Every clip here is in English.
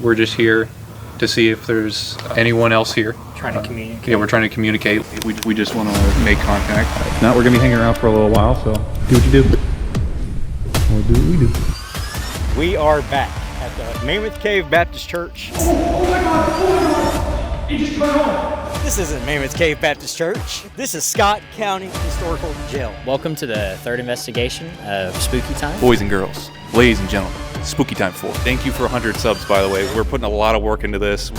We're just here to see if there's anyone else here. Trying to communicate. Yeah, we're trying to communicate. We just want to make contact. If not, we're gonna be hanging around for a little while, so do what you do. We'll do what we do. We are back at the Mammoth Cave Baptist Church. Oh my God! He just turned on. This isn't Mammoth Cave Baptist Church. This is Scott County Historical Jail. Welcome to the third investigation of Spooky Time. Boys and girls, ladies and gentlemen, Spooky Time 4. Thank you for 100 subs, by the way. We're putting a lot of work into this.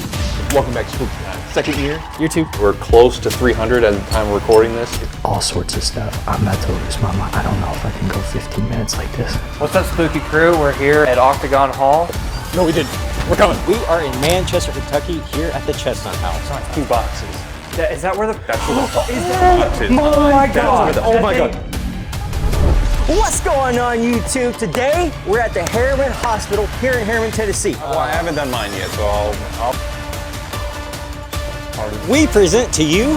Welcome back to Spooky Time. Second year. Year 2. We're close to 300 at the time of recording this. All sorts of stuff. I'm not totally lose my mind. I don't know if I can go 15 minutes like this. What's up, Spooky Crew? We're here at Octagon Hall. No, we didn't. We're coming. We are in Manchester, Kentucky, here at the Chestnut House. Like 2 boxes. Is that where the... That's where the box is. Oh my God. Oh my God. What's going on, YouTube? Today, we're at the Harriman Hospital here in Harriman, Tennessee. Well, I haven't done mine yet, so I'll... We present to you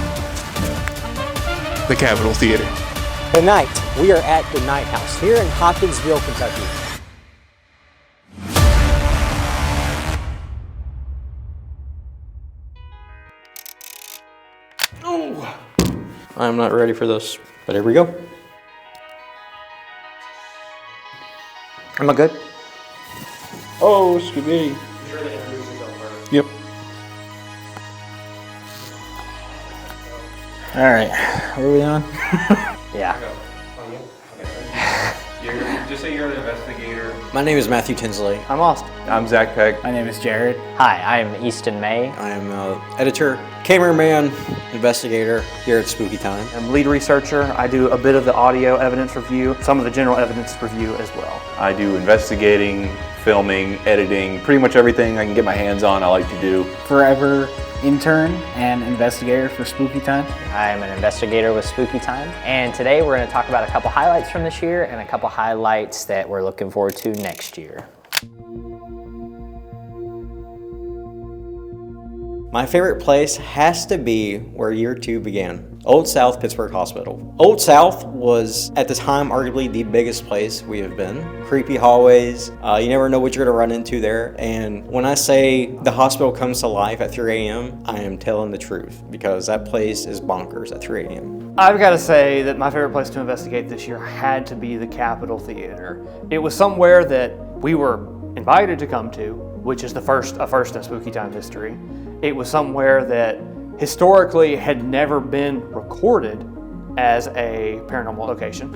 The Capitol Theater. The Night. We are at the Night House here in Hopkinsville, Kentucky. Oh, I'm not ready for this, but here we go. Am I good? Oh, Scooby. Yep. All right, where are we on? Yeah. Just say you're an investigator. My name is Matthew Tinsley. I'm Austin. I'm Zach Peck. My name is Jared. Hi, I'm Easton May. I am editor, cameraman, investigator here at Spooky Time. I'm lead researcher. I do a bit of the audio evidence review, some of the general evidence review as well. I do investigating, filming, editing, pretty much everything I can get my hands on I like to do. Forever intern and investigator for Spooky Time. I'm an investigator with Spooky Time. And today we're going to talk about a couple highlights from this year and a couple highlights that we're looking forward to next year. My favorite place has to be where year 2 began. Old South Pittsburgh Hospital. Old South was, at the time, arguably the biggest place we have been. Creepy hallways, you never know what you're gonna run into there. And when I say the hospital comes to life at 3 a.m., I am telling the truth, because that place is bonkers at 3 a.m. I've got to say that my favorite place to investigate this year had to be the Capitol Theater. It was somewhere that we were invited to come to, which is a first in Spooky Time history. It was somewhere that historically had never been recorded as a paranormal location.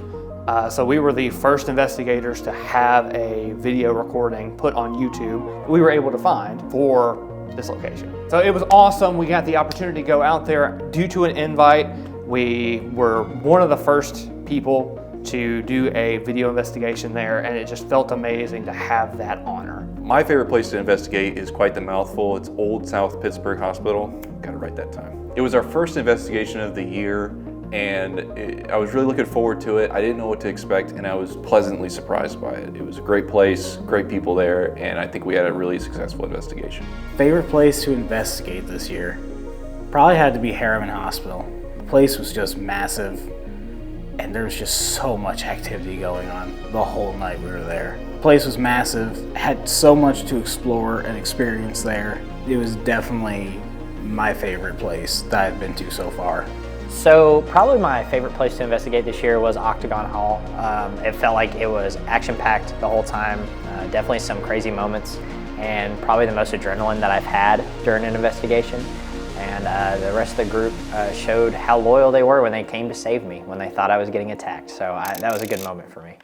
So we were the first investigators to have a video recording put on YouTube we were able to find for this location. So it was awesome. We got the opportunity to go out there due to an invite. We were one of the first people to do a video investigation there, and it just felt amazing to have that honor. My favorite place to investigate is quite the mouthful. It's Old South Pittsburgh Hospital. Got it right that time. It was our first investigation of the year, and I was really looking forward to it. I didn't know what to expect, and I was pleasantly surprised by it. It was a great place, great people there, and I think we had a really successful investigation. Favorite place to investigate this year? Probably had to be Harriman Hospital. The place was just massive, and there was just so much activity going on the whole night we were there. The place was massive, had so much to explore and experience there. It was definitely my favorite place that I've been to so far. So probably my favorite place to investigate this year was Octagon Hall. It felt like it was action-packed the whole time, definitely some crazy moments, and probably the most adrenaline that I've had during an investigation. And the rest of the group showed how loyal they were when they came to save me, when they thought I was getting attacked. So that was a good moment for me.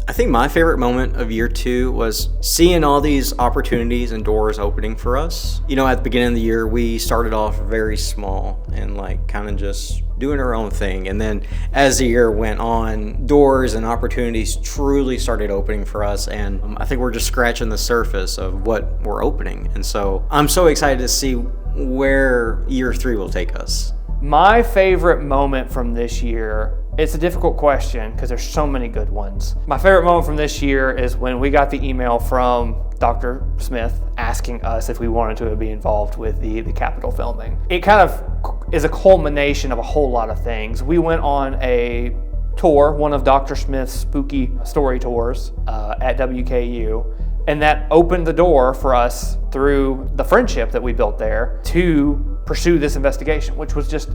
I think my favorite moment of year 2 was seeing all these opportunities and doors opening for us. You know, at the beginning of the year, we started off very small and like kind of just doing our own thing. And then as the year went on, doors and opportunities truly started opening for us. And I think we're just scratching the surface of what we're opening. And so I'm so excited to see where year 3 will take us. My favorite moment from this year, it's a difficult question because there's so many good ones. My favorite moment from this year is when we got the email from Dr. Smith asking us if we wanted to be involved with the Capitol filming. It kind of is a culmination of a whole lot of things. We went on a tour, one of Dr. Smith's spooky story tours at WKU. And that opened the door for us through the friendship that we built there to pursue this investigation, which was just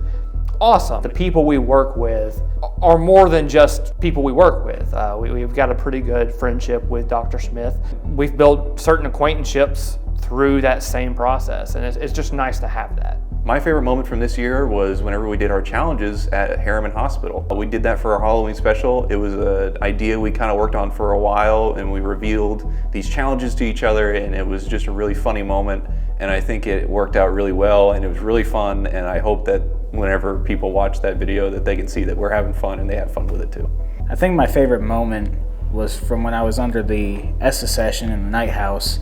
awesome. The people we work with are more than just people we work with. We've got a pretty good friendship with Dr. Smith. We've built certain acquaintanceships through that same process, and it's just nice to have that. My favorite moment from this year was whenever we did our challenges at Harriman Hospital. We did that for our Halloween special. It was an idea we kind of worked on for a while, and we revealed these challenges to each other, and it was just a really funny moment. And I think it worked out really well, and it was really fun, and I hope that whenever people watch that video that they can see that we're having fun and they have fun with it too. I think my favorite moment was from when I was under the ESSA session in the night house,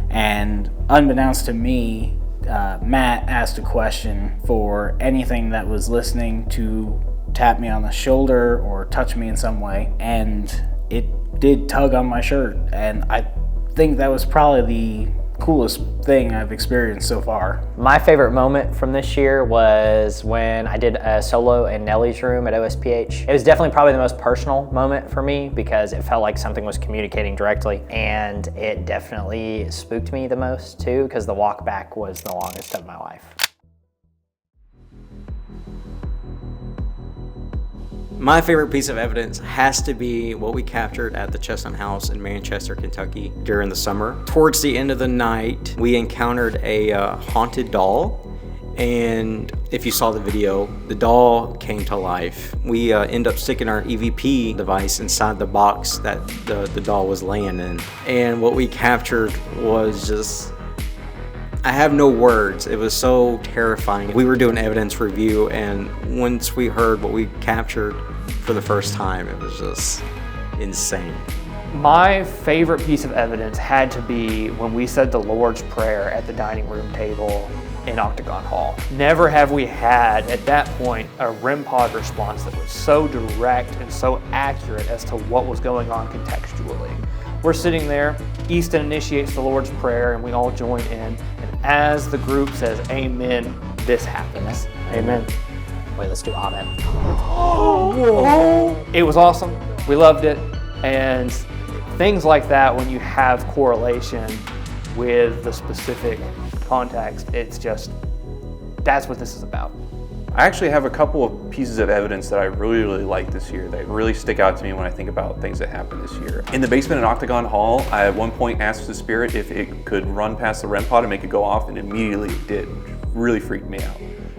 and unbeknownst to me, Matt asked a question for anything that was listening to tap me on the shoulder or touch me in some way, and it did tug on my shirt, and I think that was probably the coolest thing I've experienced so far. My favorite moment from this year was when I did a solo in Nellie's room at OSPH. It was definitely probably the most personal moment for me because it felt like something was communicating directly, and it definitely spooked me the most too because the walk back was the longest of my life. My favorite piece of evidence has to be what we captured at the Chestnut House in Manchester, Kentucky during the summer. Towards the end of the night, we encountered a haunted doll, and if you saw the video, the doll came to life. We end up sticking our EVP device inside the box that the doll was laying in, and what we captured was just, I have no words. It was so terrifying. We were doing evidence review, and once we heard what we captured for the first time, it was just insane. My favorite piece of evidence had to be when we said the Lord's Prayer at the dining room table in Octagon Hall. Never have we had, at that point, a REM pod response that was so direct and so accurate as to what was going on contextually. We're sitting there, Easton initiates the Lord's Prayer, and we all join in, and as the group says amen, this happens. Amen. Wait, let's do amen. It was awesome. We loved it. And things like that, when you have correlation with the specific context, it's just, that's what this is about. I actually have a couple of pieces of evidence that I really like this year that really stick out to me when I think about things that happened this year. In the basement in Octagon Hall, I at one point asked the spirit if it could run past the REM pod and make it go off, and immediately it did, which really freaked me out.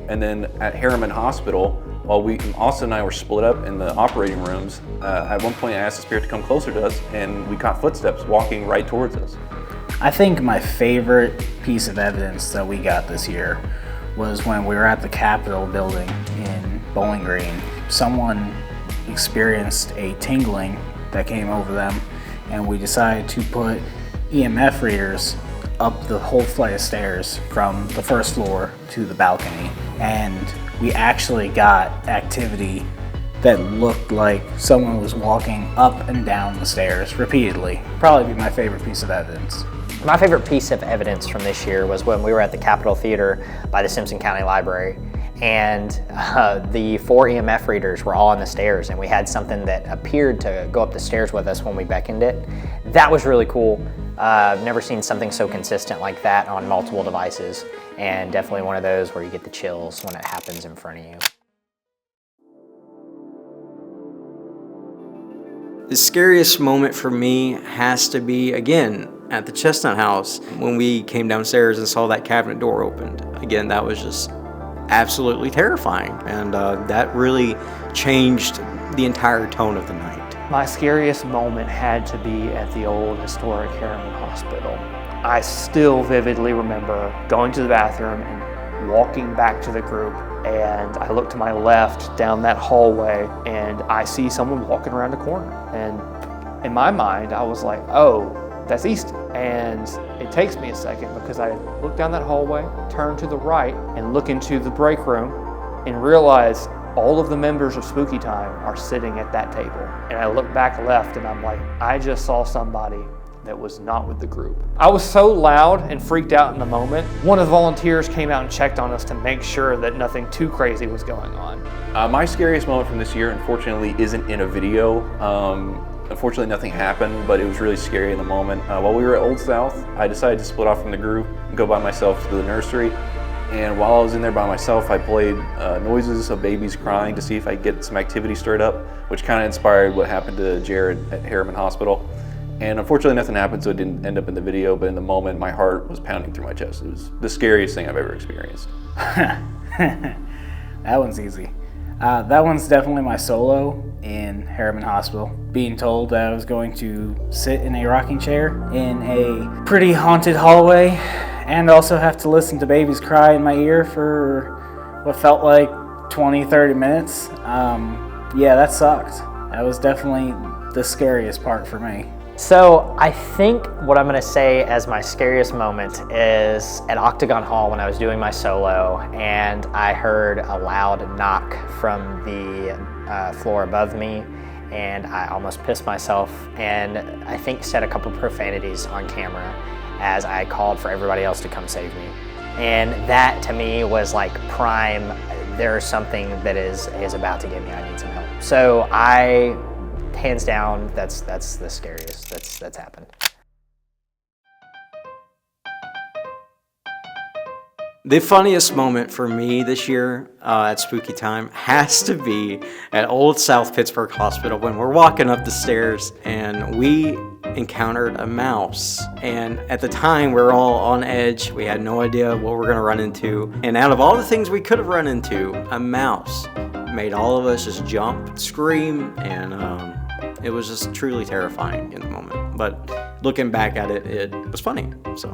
And then at Harriman Hospital, while Austin and I were split up in the operating rooms, at one point I asked the spirit to come closer to us, and we caught footsteps walking right towards us. I think my favorite piece of evidence that we got this year was when we were at the Capitol building in Bowling Green. Someone experienced a tingling that came over them, and we decided to put EMF readers up the whole flight of stairs from the first floor to the balcony, and we actually got activity that looked like someone was walking up and down the stairs repeatedly. Probably be my favorite piece of evidence. My favorite piece of evidence from this year was when we were at the Capitol Theater by the Simpson County Library, and the 4 EMF readers were all on the stairs, and we had something that appeared to go up the stairs with us when we beckoned it. That was really cool. I've never seen something so consistent like that on multiple devices, and definitely one of those where you get the chills when it happens in front of you. The scariest moment for me has to be, again, at the Chestnut House when we came downstairs and saw that cabinet door opened. Again, that was just absolutely terrifying, and that really changed the entire tone of the night. My scariest moment had to be at the old historic Harriman Hospital. I still vividly remember going to the bathroom and walking back to the group, and I look to my left down that hallway and I see someone walking around the corner, and in my mind I was like, oh, that's Easton. And it takes me a second because I look down that hallway, turn to the right, and look into the break room and realize all of the members of Spooky Time are sitting at that table. And I look back left and I'm like, I just saw somebody that was not with the group. I was so loud and freaked out in the moment. One of the volunteers came out and checked on us to make sure that nothing too crazy was going on. My scariest moment from this year, unfortunately, isn't in a video. Unfortunately, nothing happened, but it was really scary in the moment. While we were at Old South, I decided to split off from the group and go by myself to the nursery. And while I was in there by myself, I played noises of babies crying to see if I could get some activity stirred up, which kind of inspired what happened to Jared at Harriman Hospital. And unfortunately, nothing happened, so it didn't end up in the video, but in the moment, my heart was pounding through my chest. It was the scariest thing I've ever experienced. That one's easy. That one's definitely my solo in Harriman Hospital. Being told that I was going to sit in a rocking chair in a pretty haunted hallway and also have to listen to babies cry in my ear for what felt like 20-30 minutes. Yeah, that sucked. That was definitely the scariest part for me. So I think what I'm gonna say as my scariest moment is at Octagon Hall when I was doing my solo and I heard a loud knock from the floor above me and I almost pissed myself and I think said a couple profanities on camera as I called for everybody else to come save me. And that to me was like prime, there's something that is about to get me, I need some help. So hands down, that's the scariest that's happened. The funniest moment for me this year at Spooky Time has to be at Old South Pittsburgh Hospital when we're walking up the stairs and we encountered a mouse. And at the time we were all on edge. We had no idea what we're gonna run into. And out of all the things we could have run into, a mouse made all of us just jump, scream, and it was just truly terrifying in the moment. But looking back at it, it was funny, so.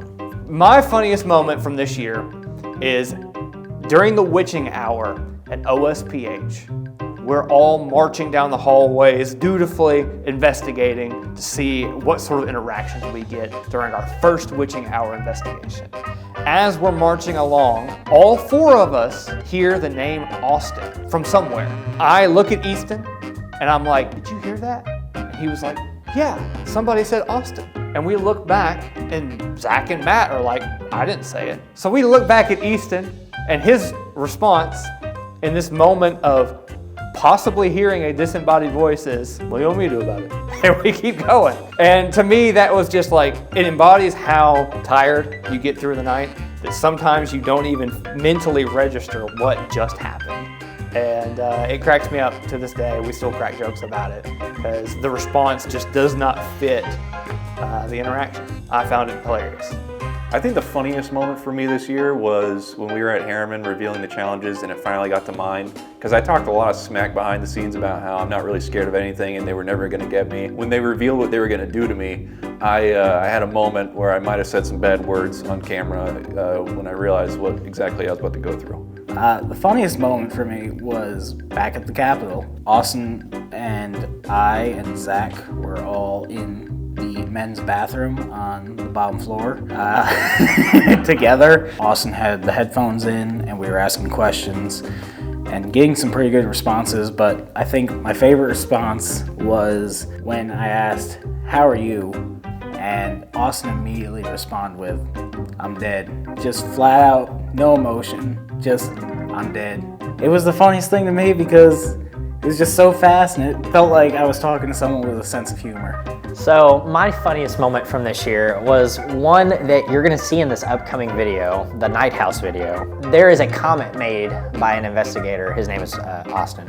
My funniest moment from this year is during the witching hour at OSPH. We're all marching down the hallways, dutifully investigating to see what sort of interactions we get during our first witching hour investigation. As we're marching along, all four of us hear the name Austin from somewhere. I look at Easton and I'm like, did you hear that? And he was like, yeah, somebody said Austin. And we look back and Zach and Matt are like, I didn't say it. So we look back at Easton and his response in this moment of possibly hearing a disembodied voice is, what do you want me to do about it? And we keep going. And to me, that was just like, it embodies how tired you get through the night, that sometimes you don't even mentally register what just happened. And it cracks me up to this day. We still crack jokes about it because the response just does not fit the interaction. I found it hilarious. I think the funniest moment for me this year was when we were at Harriman revealing the challenges and it finally got to mine. Because I talked a lot of smack behind the scenes about how I'm not really scared of anything and they were never going to get me. When they revealed what they were going to do to me, I had a moment where I might have said some bad words on camera when I realized what exactly I was about to go through. The funniest moment for me was back at the Capitol. Austin and I and Zach were all in the men's bathroom on the bottom floor together. Austin had the headphones in and we were asking questions and getting some pretty good responses, but I think my favorite response was when I asked, how are you? And Austin immediately responded with, I'm dead. Just flat out, no emotion, just, I'm dead. It was the funniest thing to me because it was just so fast and it felt like I was talking to someone with a sense of humor. So my funniest moment from this year was one that you're gonna see in this upcoming video, the Night House video. There is a comment made by an investigator, his name is Austin,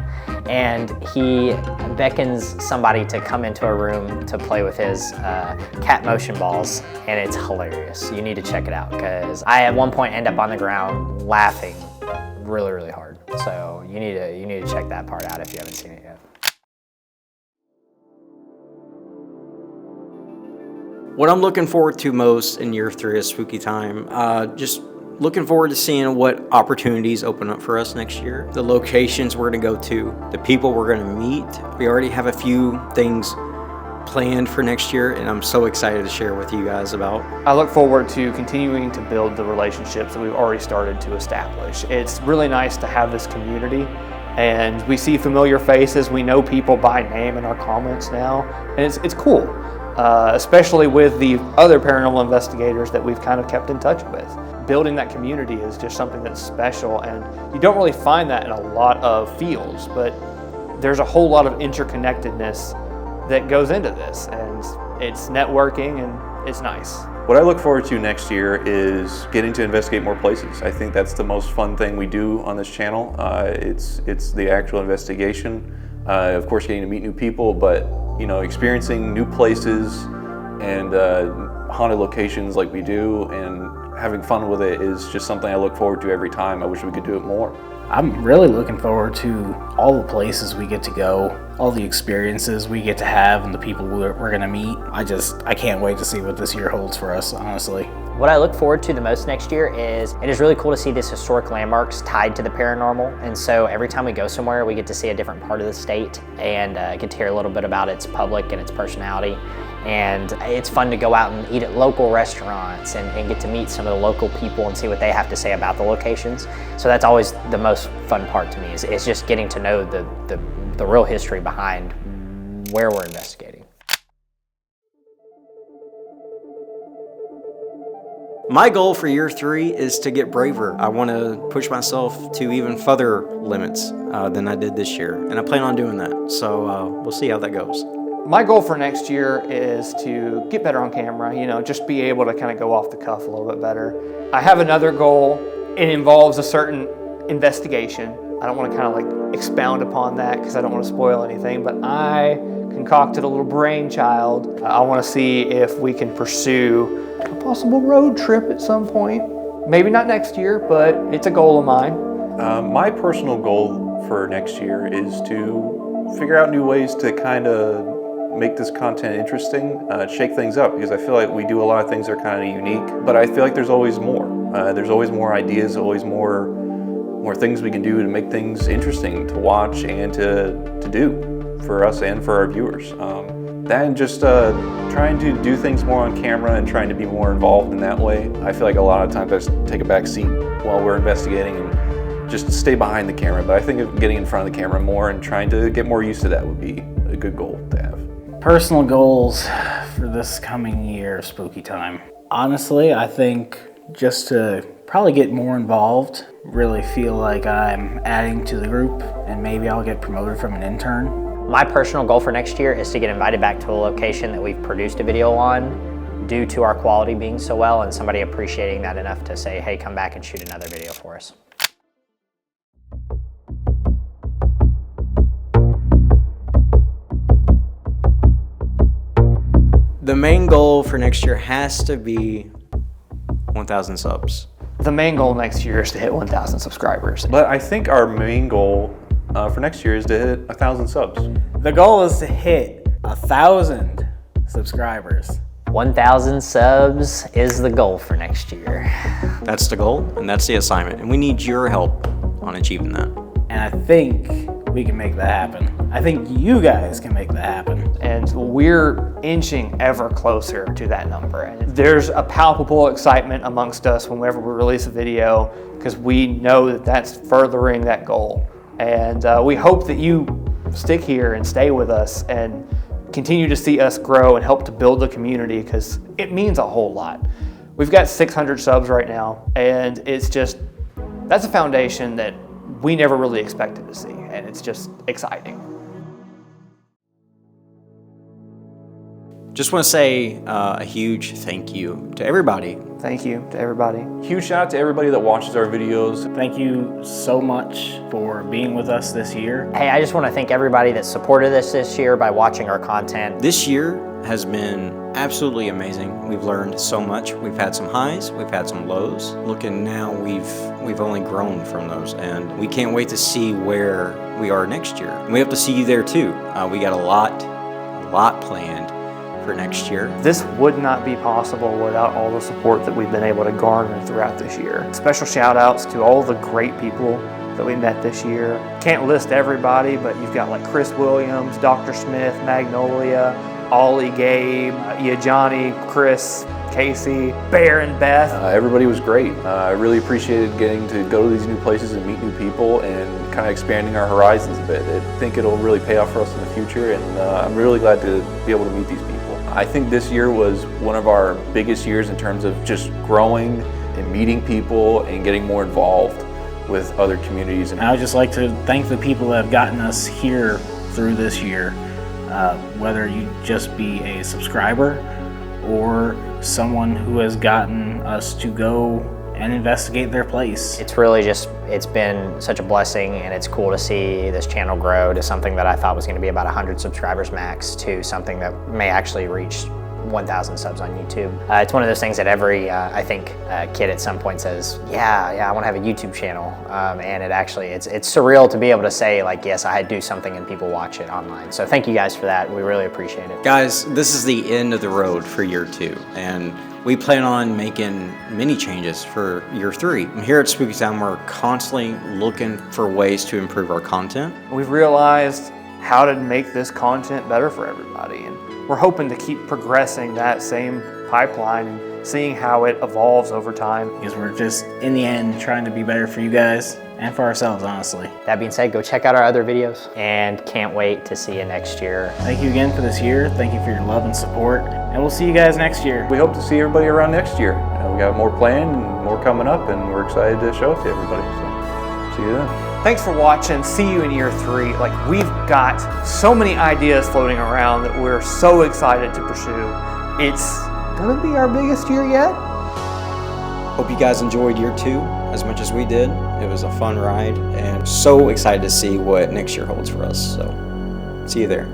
and he beckons somebody to come into a room to play with his cat motion balls, and it's hilarious. You need to check it out, because I at one point end up on the ground laughing really, really hard. So you need to check that part out if you haven't seen it yet. What I'm looking forward to most in year 3 of Spooky Time, just looking forward to seeing what opportunities open up for us next year, the locations we're gonna go to, the people we're gonna meet. We already have a few things planned for next year, and I'm so excited to share with you guys about. I look forward to continuing to build the relationships that we've already started to establish. It's really nice to have this community, and we see familiar faces. We know people by name in our comments now, and it's cool. especially with the other paranormal investigators that we've kind of kept in touch with. Building that community is just something that's special, and you don't really find that in a lot of fields, but there's a whole lot of interconnectedness that goes into this, and it's networking and it's nice. What I look forward to next year is getting to investigate more places. I think that's the most fun thing we do on this channel. It's the actual investigation. Of course, getting to meet new people, but experiencing new places and haunted locations like we do, and having fun with it is just something I look forward to every time. I wish we could do it more. I'm really looking forward to all the places we get to go, all the experiences we get to have, and the people we're going to meet. I can't wait to see what this year holds for us, honestly. What I look forward to the most next year is it is really cool to see these historic landmarks tied to the paranormal. And so every time we go somewhere, we get to see a different part of the state and get to hear a little bit about its public and its personality. And it's fun to go out and eat at local restaurants and get to meet some of the local people and see what they have to say about the locations. So that's always the most fun part to me, is just getting to know the real history behind where we're investigating. My goal for year 3 is to get braver. I want to push myself to even further limits than I did this year, and I plan on doing that. So we'll see how that goes. My goal for next year is to get better on camera, just be able to kind of go off the cuff a little bit better. I have another goal. It involves a certain investigation. I don't want to kind of like expound upon that because I don't want to spoil anything, but I concocted a little brainchild. I want to see if we can pursue a possible road trip at some point. Maybe not next year, but it's a goal of mine. My personal goal for next year is to figure out new ways to kind of make this content interesting, shake things up, because I feel like we do a lot of things that are kind of unique, but I feel like there's always more. There's always more ideas, always more things we can do to make things interesting to watch and to do for us and for our viewers. Then just trying to do things more on camera and trying to be more involved in that way. I feel like a lot of times I just take a back seat while we're investigating and just stay behind the camera, but I think of getting in front of the camera more and trying to get more used to that would be a good goal to have. Personal goals for this coming year of Spooky Time. Honestly, I think just to probably get more involved, really feel like I'm adding to the group, and maybe I'll get promoted from an intern. My personal goal for next year is to get invited back to a location that we've produced a video on due to our quality being so well, and somebody appreciating that enough to say, hey, come back and shoot another video for us. The main goal for next year has to be 1,000 subs. The main goal next year is to hit 1,000 subscribers. But I think our main goal for next year is to hit 1,000 subs. The goal is to hit 1,000 subscribers. 1,000 subs is the goal for next year. That's the goal, and that's the assignment, and we need your help on achieving that. And I think we can make that happen. I think you guys can make that happen. And we're inching ever closer to that number. And there's a palpable excitement amongst us whenever we release a video, because we know that that's furthering that goal. And we hope that you stick here and stay with us and continue to see us grow and help to build the community, because it means a whole lot. We've got 600 subs right now, and that's a foundation that we never really expected to see, and it's just exciting. Just want to say a huge thank you to everybody. Thank you to everybody. Huge shout out to everybody that watches our videos. Thank you so much for being with us this year. Hey, I just want to thank everybody that supported us this year by watching our content. This year has been absolutely amazing. We've learned so much. We've had some highs, we've had some lows. Looking now, we've only grown from those, and we can't wait to see where we are next year. And we hope to see you there too. We got a lot planned for next year. This would not be possible without all the support that we've been able to garner throughout this year. Special shout outs to all the great people that we met this year. Can't list everybody, but you've got like Chris Williams, Dr. Smith, Magnolia, Ollie, Gabe, Johnny, Chris, Casey, Bear, and Beth. Everybody was great. I really appreciated getting to go to these new places and meet new people and kind of expanding our horizons a bit. I think it'll really pay off for us in the future, and I'm really glad to be able to meet these people. I think this year was one of our biggest years in terms of just growing and meeting people and getting more involved with other communities. And I would just like to thank the people that have gotten us here through this year, whether you just be a subscriber or someone who has gotten us to go and investigate their place. It's really it's been such a blessing, and it's cool to see this channel grow to something that I thought was going to be about 100 subscribers max to something that may actually reach 1,000 subs on YouTube. It's one of those things that every, I think, kid at some point says, yeah, I want to have a YouTube channel. And it's surreal to be able to say, like, yes, I do something and people watch it online. So thank you guys for that. We really appreciate it. Guys, this is the end of the road for year 2, and we plan on making many changes for year 3. Here at Spooky Town, we're constantly looking for ways to improve our content. We've realized how to make this content better for everybody, and we're hoping to keep progressing that same pipeline and seeing how it evolves over time. Because we're just, in the end, trying to be better for you guys and for ourselves, honestly. That being said, go check out our other videos, and can't wait to see you next year. Thank you again for this year. Thank you for your love and support, and we'll see you guys next year. We hope to see everybody around next year. We got more planned and more coming up, and we're excited to show it to everybody. So, see you then. Thanks for watching. See you in year 3. Like, we've got so many ideas floating around that we're so excited to pursue. It's gonna be our biggest year yet. Hope you guys enjoyed year 2 as much as we did. It was a fun ride, and so excited to see what next year holds for us. So, see you there.